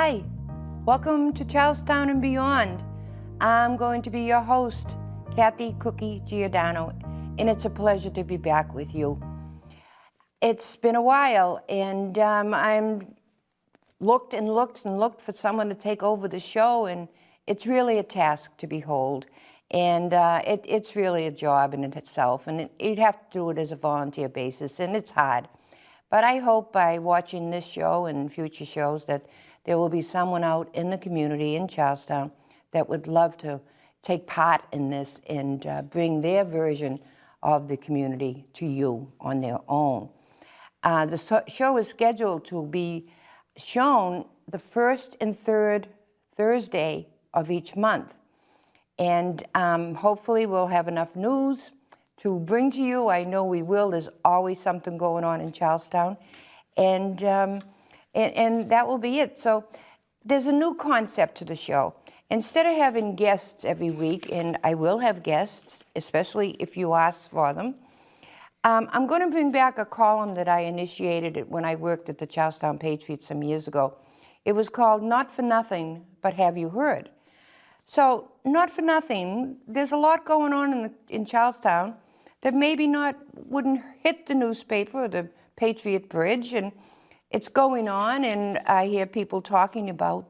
Hi, welcome to Charlestown and Beyond. I'm going to be your host, Kathy Cookie Giordano, and it's a pleasure to be back with you. It's been a while, and I'm looked for someone to take over the show, and it's really a task to behold. And it's really a job in itself, and you'd have to do it as a volunteer basis, and it's hard. But I hope by watching this show and future shows that there will be someone out in the community in Charlestown that would love to take part in this and bring their version of the community to you on their own. The show is scheduled to be shown the first and third Thursday of each month. And hopefully we'll have enough news to bring to you. I know we will. There's always something going on in Charlestown. And that will be it. So there's a new concept to the show. Instead of having guests every week, and I will have guests, especially if you ask for them, I'm going to bring back a column that I initiated when I worked at the Charlestown Patriot some years ago. It was called Not for Nothing, But Have You Heard? So, not for nothing, there's a lot going on in Charlestown that maybe wouldn't hit the newspaper or the Patriot Bridge, and it's going on, and I hear people talking about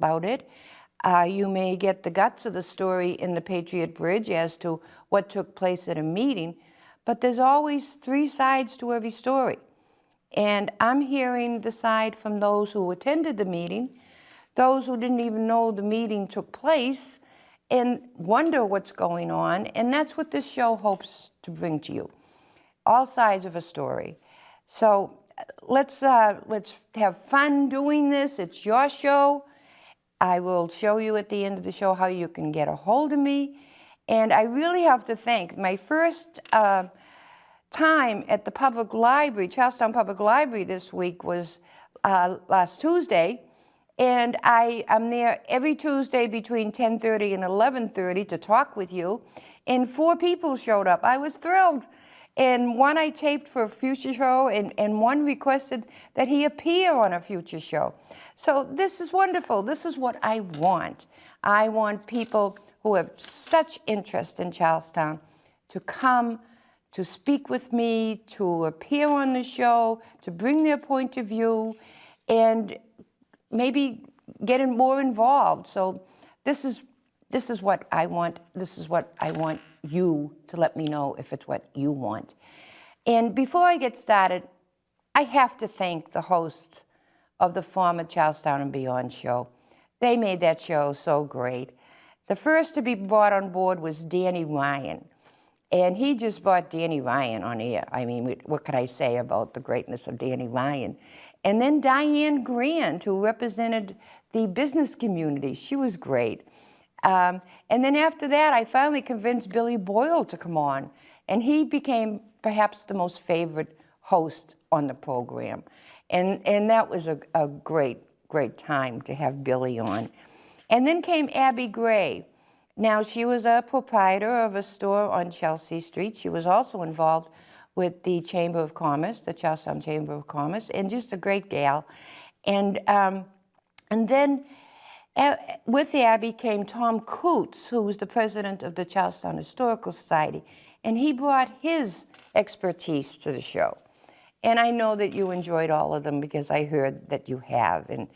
it. You may get the guts of the story in the Patriot Bridge as to what took place at a meeting, but there's always three sides to every story. And I'm hearing the side from those who attended the meeting, those who didn't even know the meeting took place, and wonder what's going on, and that's what this show hopes to bring to you. All sides of a story. So let's have fun doing this. It's your show. I will show you at the end of the show how you can get a hold of me. And I really have to thank my first time at the public library, Charlestown Public Library this week was last Tuesday. And I'm there every Tuesday between 10:30 and 11:30 to talk with you. And 4 people showed up. I was thrilled. And one I taped for a future show, and one requested that he appear on a future show. So this is wonderful. This is what I want. I want people who have such interest in Charlestown to come, to speak with me, to appear on the show, to bring their point of view, and maybe getting more involved. So this is what I want. This is what I want you to let me know if it's what you want. And before I get started, I have to thank the hosts of the former Charlestown and Beyond show. They made that show so great. The first to be brought on board was Danny Ryan. And he just brought Danny Ryan on air. I mean, what could I say about the greatness of Danny Ryan? And then Diane Grant, who represented the business community. She was great. And then after that, I finally convinced Billy Boyle to come on. And he became perhaps the most favorite host on the program. And that was a great, great time to have Billy on. And then came Abby Gray. Now, she was a proprietor of a store on Chelsea Street. She was also involved with the Chamber of Commerce, the Charlestown Chamber of Commerce, and just a great gal. And then with Abby came Tom Coots, who was the president of the Charlestown Historical Society, and he brought his expertise to the show. And I know that you enjoyed all of them because I heard that you have. And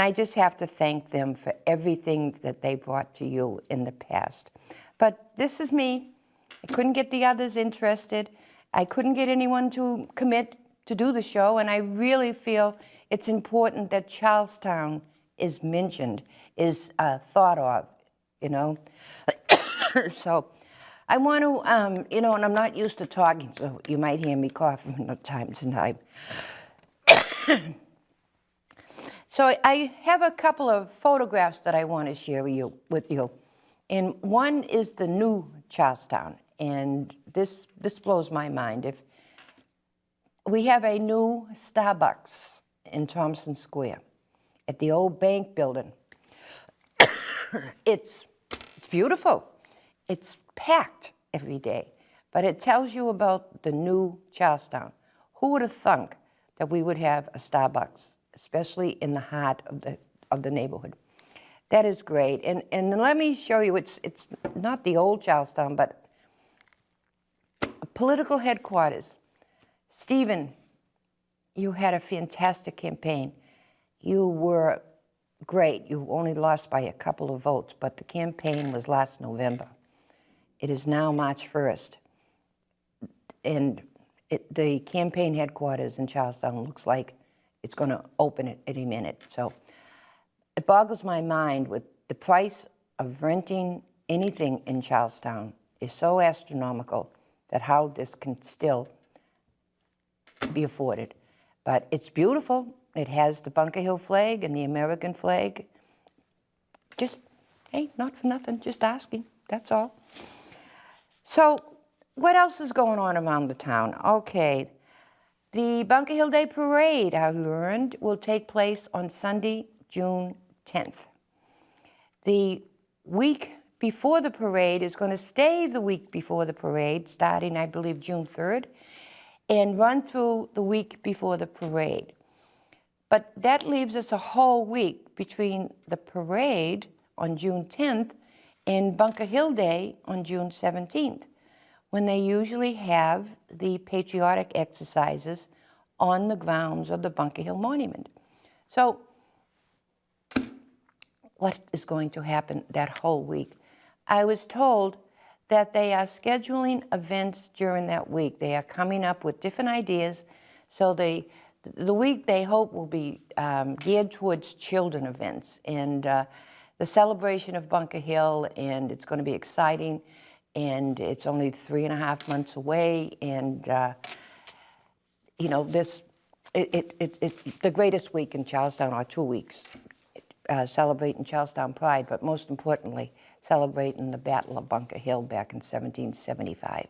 I just have to thank them for everything that they brought to you in the past. But this is me. I couldn't get the others interested. I couldn't get anyone to commit to do the show, and I really feel it's important that Charlestown is mentioned, is thought of, you know. So I want to, and I'm not used to talking, so you might hear me coughing from time to time. So I have a couple of photographs that I want to share with you. And one is the new Charlestown, and this blows my mind. If we have a new Starbucks in Thompson Square at the old bank building. It's beautiful. It's packed every day, but it tells you about the new Charlestown. Who would have thunk that we would have a Starbucks, especially in the heart of the of the neighborhood. That is great. And let me show you, it's not the old Charlestown, but political headquarters. Stephen, you had a fantastic campaign. You were great. You only lost by a couple of votes, but the campaign was last November. It is now March 1st. And the campaign headquarters in Charlestown looks like it's going to open it any minute. So it boggles my mind with the price of renting anything in Charlestown is so astronomical that how this can still be afforded. But it's beautiful. It has the Bunker Hill flag and the American flag. Just, hey, not for nothing, just asking, that's all. So what else is going on around the town? Okay, the Bunker Hill Day Parade, I learned, will take place on Sunday, June 10th. The week before the parade is going to stay the week before the parade, starting, I believe, June 3rd, and run through the week before the parade. But that leaves us a whole week between the parade on June 10th and Bunker Hill Day on June 17th, when they usually have the patriotic exercises on the grounds of the Bunker Hill Monument. So what is going to happen that whole week? I was told that they are scheduling events during that week. They are coming up with different ideas. So the week they hope will be geared towards children events and the celebration of Bunker Hill, and it's going to be exciting, and it's only 3.5 months away, and you know, it's the greatest week in Charlestown, or 2 weeks, celebrating Charlestown Pride, but most importantly, celebrating the Battle of Bunker Hill back in 1775.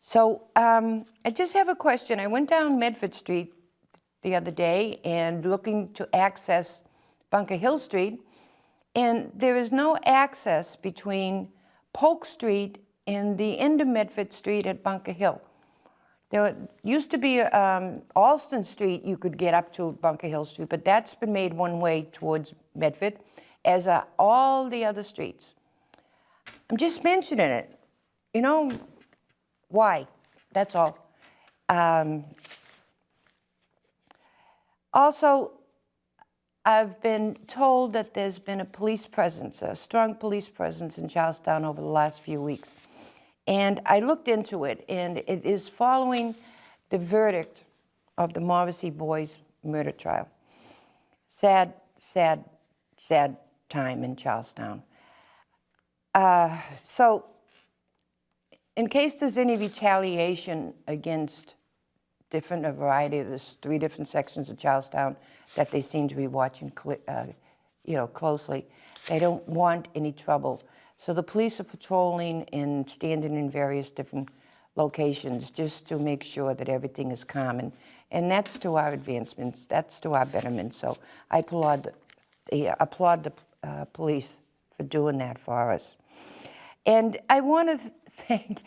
So I just have a question. I went down Medford Street the other day and looking to access Bunker Hill Street, and there is no access between Polk Street and the end of Medford Street at Bunker Hill. There used to be Alston Street you could get up to Bunker Hill Street, but that's been made one way towards Medford, as are all the other streets. I'm just mentioning it. You know, why? That's all. Also, I've been told that there's been a police presence, a strong police presence in Charlestown over the last few weeks. And I looked into it, and it is following the verdict of the Morrissey boys' murder trial. Sad, sad, sad time in Charlestown. So, in case there's any retaliation against a variety of there's 3 different sections of Charlestown that they seem to be watching, closely. They don't want any trouble. So the police are patrolling and standing in various different locations just to make sure that everything is calm. And that's to our advancements. That's to our betterment. So I applaud the police for doing that for us. And I want to thank,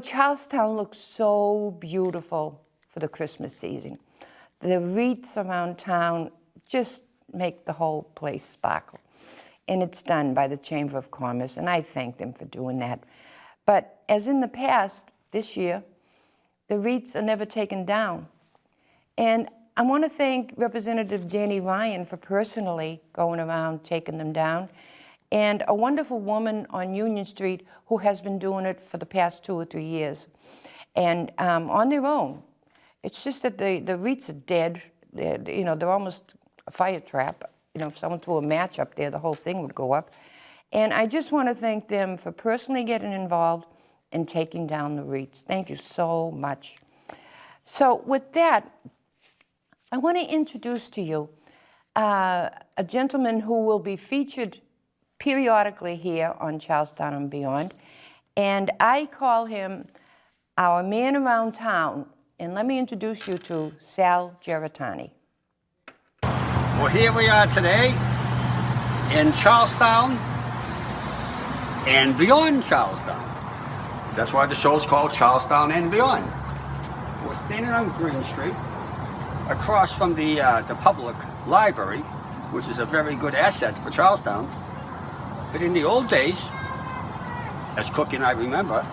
Charlestown looks so beautiful for the Christmas season. The wreaths around town just make the whole place sparkle. And it's done by the Chamber of Commerce, and I thank them for doing that. But as in the past, this year, the wreaths are never taken down. And I want to thank Representative Danny Ryan for personally going around taking them down, and a wonderful woman on Union Street who has been doing it for the past 2 or 3 years. And on their own. It's just that the wreaths are dead. They're almost a fire trap. If someone threw a match up there, the whole thing would go up. And I just want to thank them for personally getting involved and taking down the wreaths. Thank you so much. So with that, I want to introduce to you a gentleman who will be featured periodically here on Charlestown and Beyond. And I call him our man around town. And let me introduce you to Sal Geritani. Well, here we are today in Charlestown and beyond Charlestown. That's why the show's called Charlestown and Beyond. We're standing on Green Street, across from the public library, which is a very good asset for Charlestown. But in the old days, as Cookie and I remember,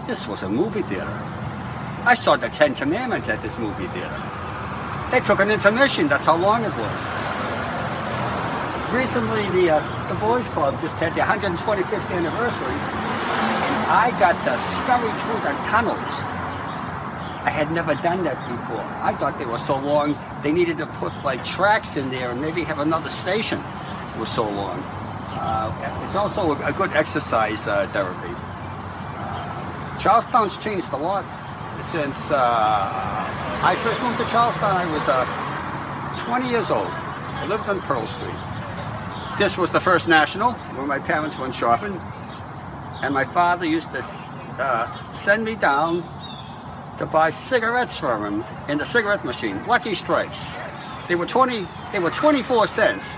this was a movie theater. I saw the Ten Commandments at this movie theater. They took an intermission, that's how long it was. Recently, the Boys Club just had their 125th anniversary, and I got to scurry through the tunnels. I had never done that before. I thought they were so long, they needed to put like tracks in there and maybe have another station. It was so long. It's also a good exercise therapy. Charlestown's changed a lot since I first moved to Charlestown. I was 20 years old. I lived on Pearl Street. This was the First National, where my parents went shopping, and my father used to send me down to buy cigarettes for him in the cigarette machine, Lucky Strikes. They were 24 cents,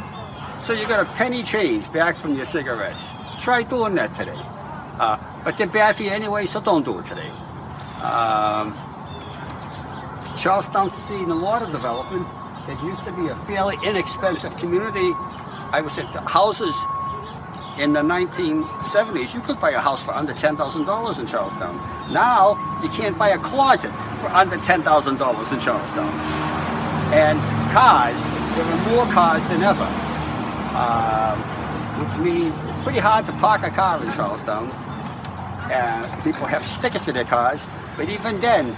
so you got a penny change back from your cigarettes. Try doing that today. But they're bad for you anyway, so don't do it today. Charlestown's seen a lot of development. It used to be a fairly inexpensive community. I was at houses in the 1970s. You could buy a house for under $10,000 in Charlestown. Now, you can't buy a closet for under $10,000 in Charlestown. And cars, there are more cars than ever. Which means it's pretty hard to park a car in Charlestown. People have stickers to their cars, but even then,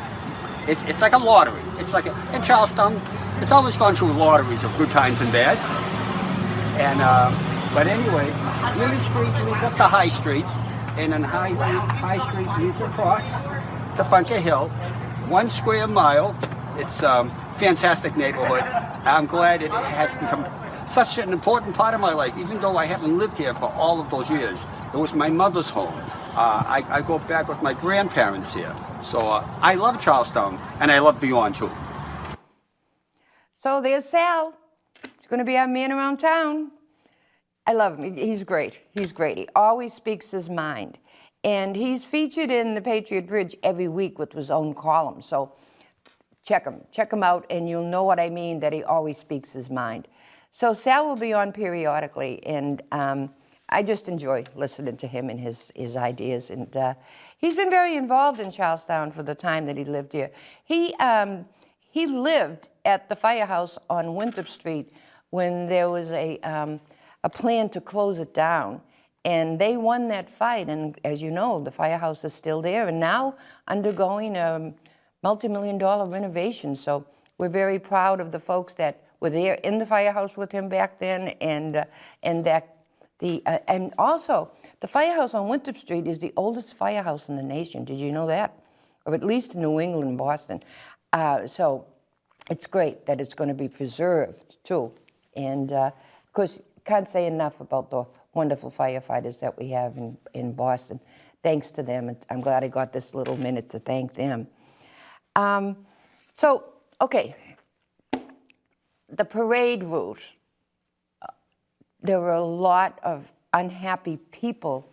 it's like a lottery. It's like in Charlestown, it's always gone through lotteries of good times and bad. And but anyway, Union Street leads up to High Street, and then High Street leads across to Bunker Hill, 1 square mile. It's a fantastic neighborhood. I'm glad it has become such an important part of my life, even though I haven't lived here for all of those years. It was my mother's home. I go back with my grandparents here. So I love Charlestown, and I love Beyond too. So there's Sal. He's going to be our man around town. I love him. He's great. He's great. He always speaks his mind. And he's featured in the Patriot Bridge every week with his own column. So check him out, and you'll know what I mean, that he always speaks his mind. So Sal will be on periodically, and I just enjoy listening to him and his ideas. And he's been very involved in Charlestown for the time that he lived here. He lived at the firehouse on Winthrop Street when there was a plan to close it down. And they won that fight, and as you know, the firehouse is still there and now undergoing a multi-million-dollar renovation. So we're very proud of the folks that were there in the firehouse with him back then, and also the firehouse on Winthrop Street is the oldest firehouse in the nation. Did you know that? Or at least in New England and Boston. So it's great that it's going to be preserved too. And of course, can't say enough about the wonderful firefighters that we have in Boston. Thanks to them, and I'm glad I got this little minute to thank them. Okay, the parade route. There were a lot of unhappy people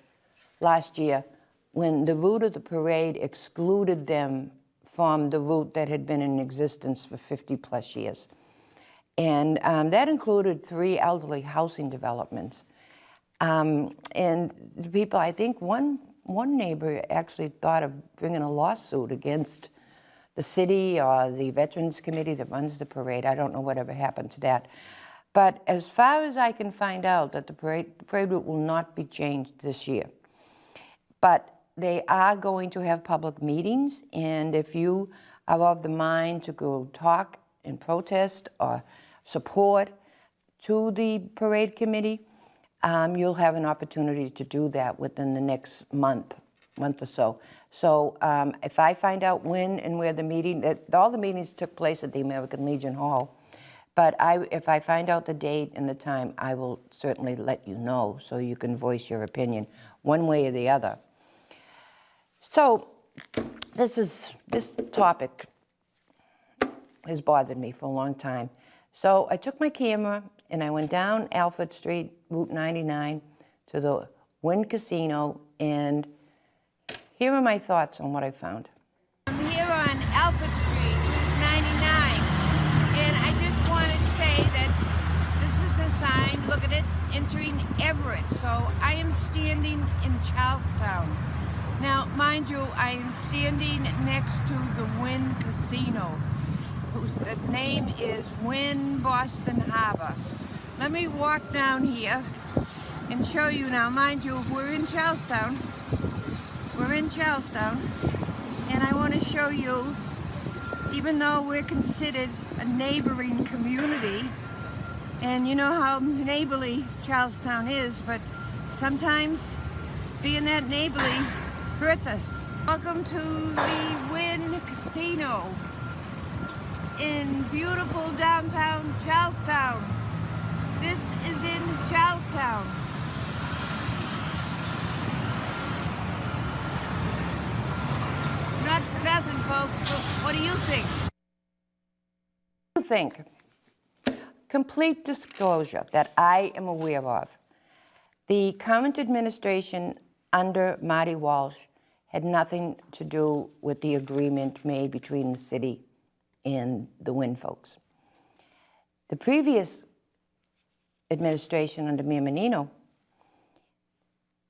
last year when the route of the parade excluded them from the route that had been in existence for 50-plus years. And that included 3 elderly housing developments. And the people, I think one neighbor actually thought of bringing a lawsuit against the city or the Veterans Committee that runs the parade. I don't know whatever happened to that. But as far as I can find out, that the parade route will not be changed this year. But they are going to have public meetings, and if you are of the mind to go talk and protest or support to the parade committee, you'll have an opportunity to do that within the next month or so. So if I find out when and where the meeting, all the meetings took place at the American Legion Hall, but if I find out the date and the time, I will certainly let you know so you can voice your opinion one way or the other. So this topic has bothered me for a long time. So I took my camera and I went down Alfred Street, Route 99, to the Wynn Casino, and here are my thoughts on what I found. I'm here on Alfred Street, Route 99, and I just wanted to say that this is a sign Charlestown. Now, mind you, I am standing next to the Wynn Casino, the name is Wynn Boston Harbor. Let me walk down here and show you now. Mind you, we're in Charlestown. We're in Charlestown, and I want to show you, even though we're considered a neighboring community, and you know how neighborly Charlestown is, but sometimes being that neighborly hurts us. Welcome to the Wynn Casino in beautiful downtown Charlestown. This is in Charlestown. Not for nothing, folks, but what do you think? What do you think? Complete disclosure that I am aware of. The current administration under Marty Walsh had nothing to do with the agreement made between the city and the Wynn folks. The previous administration under Mayor Menino,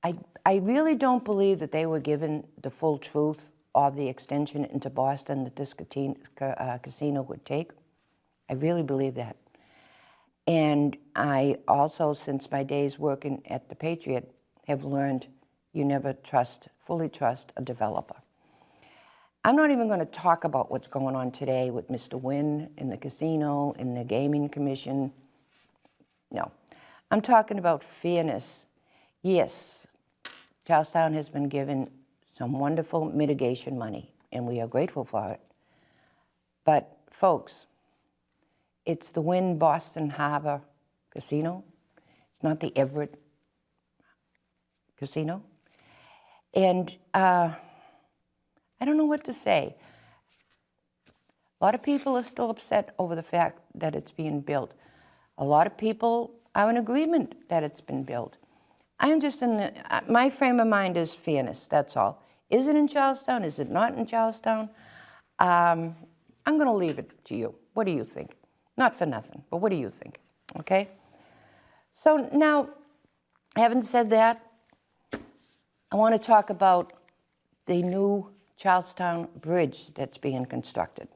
I really don't believe that they were given the full truth of the extension into Boston that this casino would take. I really believe that. And I also, since my days working at the Patriot, have learned you never fully trust a developer. I'm not even going to talk about what's going on today with Mr. Wynn in the casino, in the gaming commission. No, I'm talking about fairness. Yes, Charlestown has been given some wonderful mitigation money, and we are grateful for it. But folks, it's the Wynn Boston Harbor Casino. It's not the Everett Casino. And I don't know what to say. A lot of people are still upset over the fact that it's being built. A lot of people are in agreement that it's been built. I'm just my frame of mind is fairness, that's all. Is it in Charlestown? Is it not in Charlestown? I'm going to leave it to you. What do you think? Not for nothing, but what do you think? Okay? So now, having said that, I want to talk about the new Charlestown Bridge that's being constructed.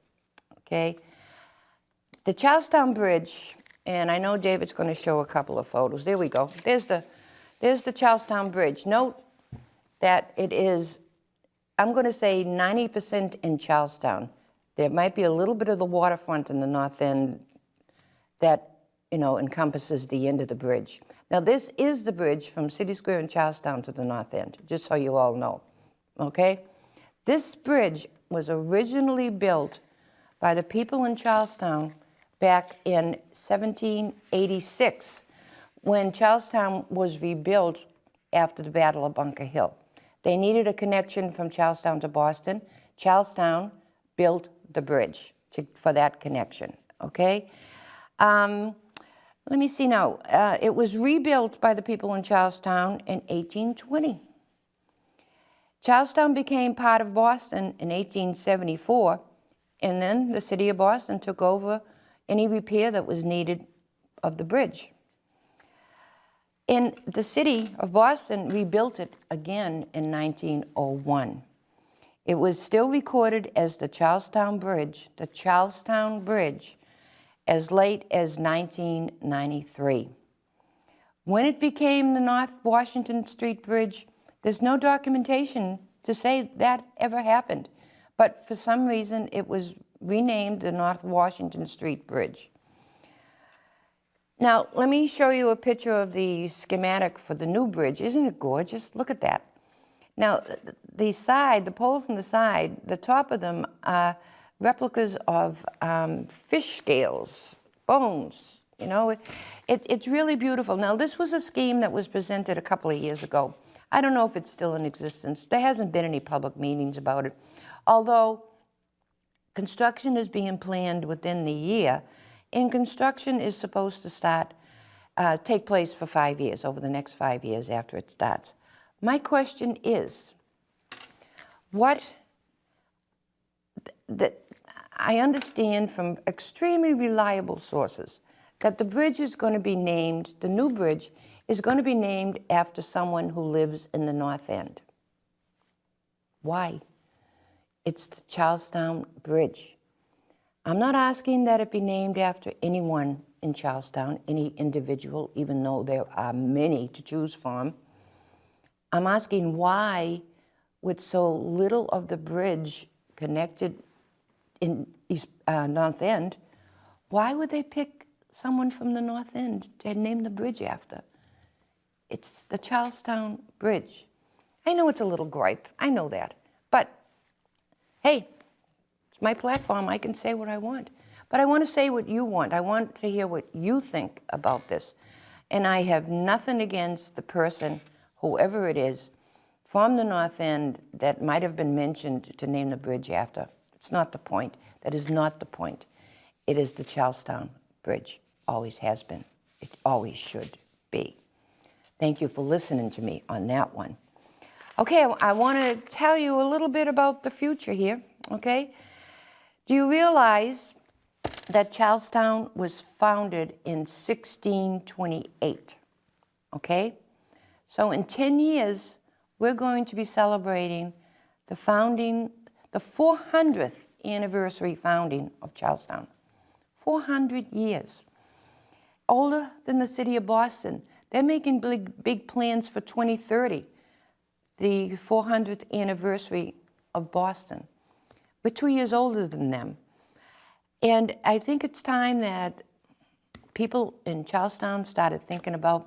Okay? The Charlestown Bridge, and I know David's going to show a couple of photos. There we go. There's the Charlestown Bridge. Note that it is, I'm going to say 90% in Charlestown. There might be a little bit of the waterfront in the north end that, you know, encompasses the end of the bridge. Now, this is the bridge from City Square in Charlestown to the north end, just so you all know, okay? This bridge was originally built by the people in Charlestown back in 1786, when Charlestown was rebuilt after the Battle of Bunker Hill. They needed a connection from Charlestown to Boston. Charlestown built the bridge for that connection, okay? Let me see now. It was rebuilt by the people in Charlestown in 1820. Charlestown became part of Boston in 1874, and then the city of Boston took over any repair that was needed of the bridge. And the city of Boston rebuilt it again in 1901. It was still recorded as the Charlestown Bridge, as late as 1993. When it became the North Washington Street Bridge, there's no documentation to say that ever happened. But for some reason, it was renamed the North Washington Street Bridge. Now, let me show you a picture of the schematic for the new bridge. Isn't it gorgeous? Look at that. Now, the poles on the side, the top of them are replicas of fish scales, bones, you know. It's really beautiful. Now, this was a scheme that was presented a couple of years ago. I don't know if it's still in existence. There hasn't been any public meetings about it. Although construction is being planned within the year, and construction is supposed to take place for 5 years, over the next 5 years after it starts. My question is, I understand from extremely reliable sources that the bridge is going to be named, the new bridge is going to be named after someone who lives in the North End. Why? It's the Charlestown Bridge. I'm not asking that it be named after anyone in Charlestown, any individual, even though there are many to choose from. I'm asking why, with so little of the bridge connected in North End, why would they pick someone from the North End to name the bridge after? It's the Charlestown Bridge. I know it's a little gripe, I know that, but hey, it's my platform, I can say what I want. But I want to say what you want. I want to hear what you think about this. And I have nothing against the person, whoever it is, from the North End that might have been mentioned to name the bridge after. It's not the point. That is not the point. It is the Charlestown Bridge. Always has been. It always should be. Thank you for listening to me on that one. Okay, I want to tell you a little bit about the future here, okay? Do you realize that Charlestown was founded in 1628, okay? So in 10 years, we're going to be celebrating the 400th anniversary founding of Charlestown. 400 years. Older than the city of Boston. They're making big plans for 2030, the 400th anniversary of Boston. We're 2 years older than them. And I think it's time that people in Charlestown started thinking about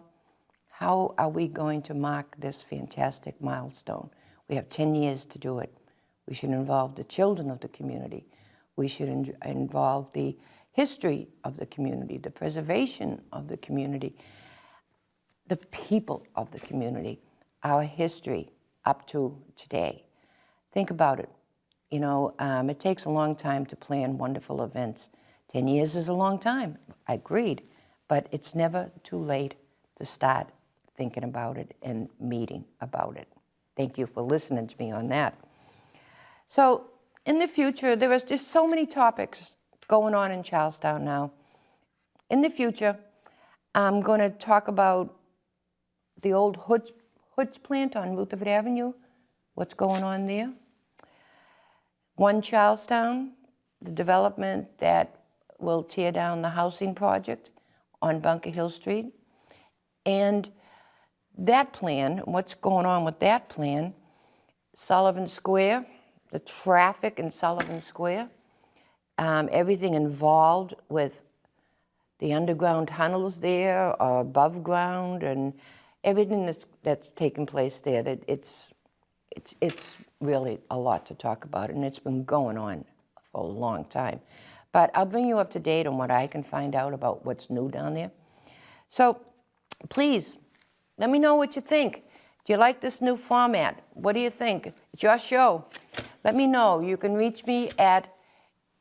how are we going to mark this fantastic milestone. We have 10 years to do it. We should involve the children of the community. We should involve the history of the community, the preservation of the community, the people of the community, our history up to today. Think about it. You know, it takes a long time to plan wonderful events. 10 years is a long time, I agreed, but it's never too late to start thinking about it and meeting about it. Thank you for listening to me on that. So in the future, there is just so many topics going on in Charlestown now. In the future, I'm going to talk about the old Hoods plant on Rutherford Avenue, what's going on there. One Charlestown, the development that will tear down the housing project on Bunker Hill Street. And that plan, what's going on with that plan, Sullivan Square, the traffic in Sullivan Square, everything involved with the underground tunnels there, or above ground, and everything that's taking place there. That it's really a lot to talk about, and it's been going on for a long time. But I'll bring you up to date on what I can find out about what's new down there. So please, let me know what you think. Do you like this new format? What do you think? It's your show. Let me know. You can reach me at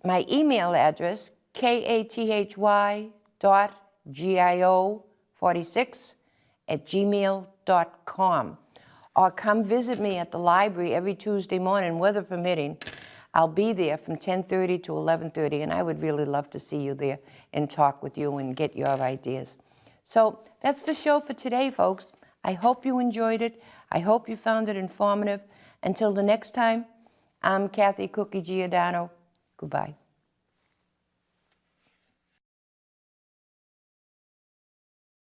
my email address, kathy.gio46@gmail.com. Or come visit me at the library every Tuesday morning, weather permitting. I'll be there from 10:30 to 11:30, and I would really love to see you there and talk with you and get your ideas. So that's the show for today, folks. I hope you enjoyed it. I hope you found it informative. Until the next time, I'm Kathy Cookie Giordano. Goodbye.